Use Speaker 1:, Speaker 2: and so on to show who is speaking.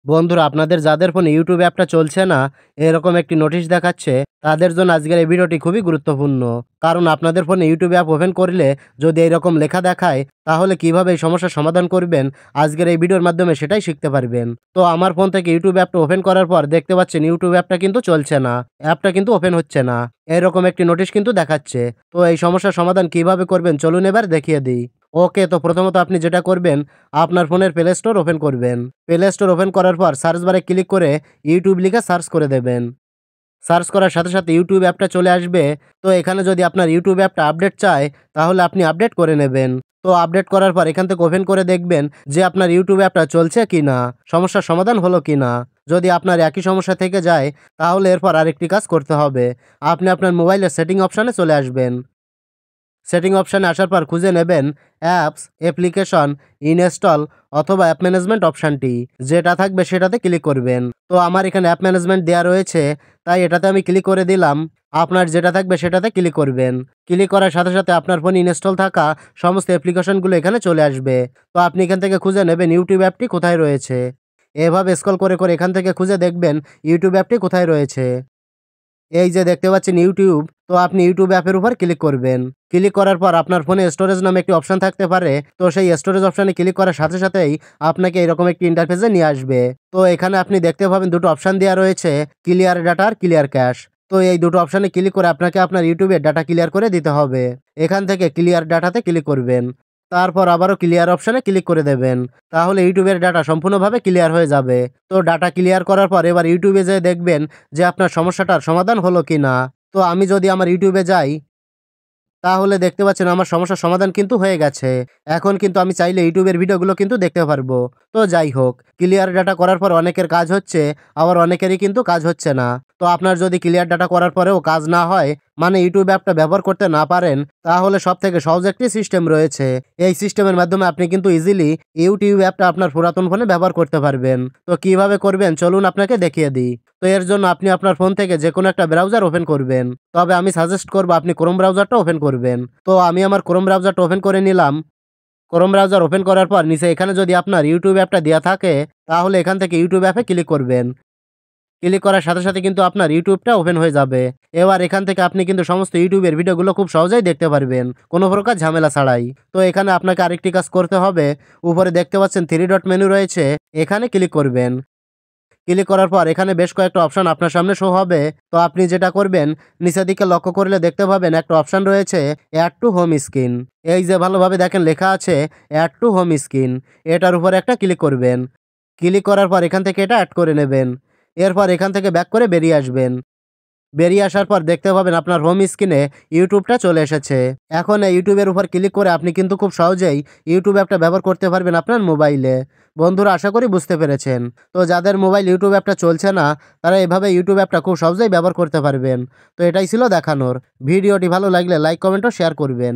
Speaker 1: বন্ধুরা, আপনাদের যাদের ফোনে ইউটিউব অ্যাপটা চলছে না, এরকম একটি নোটিশ দেখাচ্ছে, তাদের জন্য আজকের এই ভিডিওটি খুবই গুরুত্বপূর্ণ। কারণ আপনাদের ফোনে ইউটিউব অ্যাপ ওপেন করলে যদি এইরকম লেখা দেখায়, তাহলে কিভাবে এই সমস্যার সমাধান করবেন, আজকের এই ভিডিওর মাধ্যমে সেটাই শিখতে পারবেন। তো আমার ফোন থেকে ইউটিউব অ্যাপটা ওপেন করার পর দেখতে পাচ্ছেন ইউটিউব অ্যাপটা কিন্তু চলছে না, অ্যাপটা কিন্তু ওপেন হচ্ছে না। এরকম একটি নোটিশ কিন্তু দেখাচ্ছে। তো এই সমস্যার সমাধান কিভাবে করবেন চলুন এবার দেখিয়ে দিই। ওকে, তো প্রথমত আপনি যেটা করবেন, আপনার ফোনের প্লে স্টোর ওপেন করবেন। প্লে স্টোর ওপেন করার পর সার্চ বারে ক্লিক করে ইউটিউব লিখে সার্চ করে দেবেন। সার্চ করার সাথে সাথে ইউটিউব অ্যাপটা চলে আসবে। তো এখানে যদি আপনার ইউটিউব অ্যাপটা আপডেট চায়, তাহলে আপনি আপডেট করে নেবেন। তো আপডেট করার পর এখান থেকে ওপেন করে দেখবেন যে আপনার ইউটিউব অ্যাপটা চলছে কি না, সমস্যার সমাধান হলো কি না। যদি আপনার একই সমস্যা থেকে যায়, তাহলে এরপর আরেকটি কাজ করতে হবে। আপনি আপনার মোবাইলের সেটিং অপশানে চলে আসবেন। সেটিং অপশানে আসার পর খুঁজে নেবেন অ্যাপস, অ্যাপ্লিকেশন, ইনস্টল অথবা অ্যাপ ম্যানেজমেন্ট অপশানটি। যেটা থাকবে সেটাতে ক্লিক করবেন। তো আমার এখানে অ্যাপ ম্যানেজমেন্ট দেওয়া রয়েছে, তাই এটাতে আমি ক্লিক করে দিলাম। আপনার যেটা থাকবে সেটাতে ক্লিক করবেন। ক্লিক করার সাথে সাথে আপনার ফোনে ইনস্টল থাকা সমস্ত অ্যাপ্লিকেশনগুলো এখানে চলে আসবে। তো আপনি এখান থেকে খুঁজে নেবেন ইউটিউব অ্যাপটি কোথায় রয়েছে। এভাবে স্ক্রল করে করে এখান থেকে খুঁজে দেখবেন ইউটিউব অ্যাপটি কোথায় রয়েছে। এই যে দেখতে পাচ্ছেন ইউটিউব, তো আপনি ইউটিউব অ্যাপের উপর ক্লিক করবেন। ক্লিক করার পর আপনার ফোনে স্টোরেজ নামে একটি অপশন থাকতে পারে। তো সেই স্টোরেজ অপশনে ক্লিক করার সাথে সাথেই আপনাকে এরকম একটি ইন্টারফেসে নিয়ে আসবে। তো এখানে আপনি দেখতে পাবেন দুটো অপশন দেওয়া রয়েছে, ক্লিয়ার ডাটা আর ক্লিয়ার ক্যাশ। তো এই দুটো অপশনে ক্লিক করে আপনাকে আপনার ইউটিউবের ডাটা ক্লিয়ার করে দিতে হবে। এখান থেকে ক্লিয়ার ডাটাতে ক্লিক করবেন। তারপর আবারও ক্লিয়ার অপশনে ক্লিক করে দেবেন। তাহলে ইউটিউবের ডাটা সম্পূর্ণভাবে ক্লিয়ার হয়ে যাবে। তো ডাটা ক্লিয়ার করার পর এবার ইউটিউবে যেয়ে দেখবেন যে আপনার সমস্যাটার সমাধান হলো কিনা। তো আমি যদি আমার ইউটিউবে যাই, তাহলে দেখতে পাচ্ছেন আমার সমস্যার সমাধান কিন্তু হয়ে গেছে। এখন কিন্তু আমি চাইলে ইউটিউবের ভিডিওগুলো কিন্তু দেখতে পারবো। তো যাই হোক, ক্লিয়ার ডাটা করার পর অনেকের কাজ হচ্ছে, আবার অনেকেরই কিন্তু কাজ হচ্ছে না। তো আপনার যদি ক্লিয়ার ডাটা করার পরেও কাজ না হয়, মানে ইউটিউব অ্যাপটা ব্যবহার করতে না পারেন, তাহলে সবথেকে সহজ একটি সিস্টেম রয়েছে। এই সিস্টেমের মাধ্যমে আপনি কিন্তু ইজিলি ইউটিউব অ্যাপটা আপনার পুরাতন ফোনে ব্যবহার করতে পারবেন। তো কিভাবে করবেন চলুন আপনাকে দেখিয়ে দিই। তো এর জন্য আপনি আপনার ফোন থেকে যে কোনো একটা ব্রাউজার ওপেন করবেন। তবে আমি সাজেস্ট করব আপনি ক্রোম ব্রাউজারটা ওপেন করবেন। তো আমি আমার ক্রোম ব্রাউজারটা ওপেন করে নিলাম। ক্রোম ব্রাউজার ওপেন করার পর নিচে এখানে যদি আপনার ইউটিউব অ্যাপটা দেওয়া থাকে, তাহলে এখান থেকে ইউটিউব অ্যাপে ক্লিক করবেন। ক্লিক করার সাথে সাথে কিন্তু আপনার ইউটিউবটা ওপেন হয়ে যাবে। এবার এখান থেকে আপনি কিন্তু সমস্ত ইউটিউবের ভিডিওগুলো খুব সহজেই দেখতে পারবেন, কোনো প্রকার ঝামেলা ছাড়াই। তো এখানে আপনাকে আরেকটি কাজ করতে হবে। উপরে দেখতে পাচ্ছেন 3 ডট মেনু রয়েছে, এখানে ক্লিক করবেন। ক্লিক করার পর এখানে বেশ কয়েকটা অপশন আপনার সামনে শো হবে। তো আপনি যেটা করবেন, নিচের দিকে লক্ষ্য করলে দেখতে পাবেন একটা অপশন রয়েছে অ্যাড টু হোম স্ক্রিন। এই যে ভালোভাবে দেখেন লেখা আছে অ্যাড টু হোম স্ক্রিন, এটার উপরে একটা ক্লিক করবেন। ক্লিক করার পর এখান থেকে এটা অ্যাড করে নেবেন। এরপর এখান থেকে ব্যাক করে বেরিয়ে আসবেন। বেরিয়ে আসার পর দেখতে পাবেন আপনার হোম স্ক্রিনে ইউটিউবটা চলে এসেছে। এখন এই ইউটিউবের উপর ক্লিক করে আপনি কিন্তু খুব সহজেই ইউটিউব অ্যাপটা ব্যবহার করতে পারবেন আপনার মোবাইলে। বন্ধুরা, আশা করি বুঝতে পেরেছেন। তো যাদের মোবাইল ইউটিউব অ্যাপটা চলছে না, তারা এভাবে ইউটিউব অ্যাপটা খুব সহজেই ব্যবহার করতে পারবেন। তো এটাই ছিল দেখানোর। ভিডিওটি ভালো লাগলে লাইক, কমেন্ট ও শেয়ার করবেন।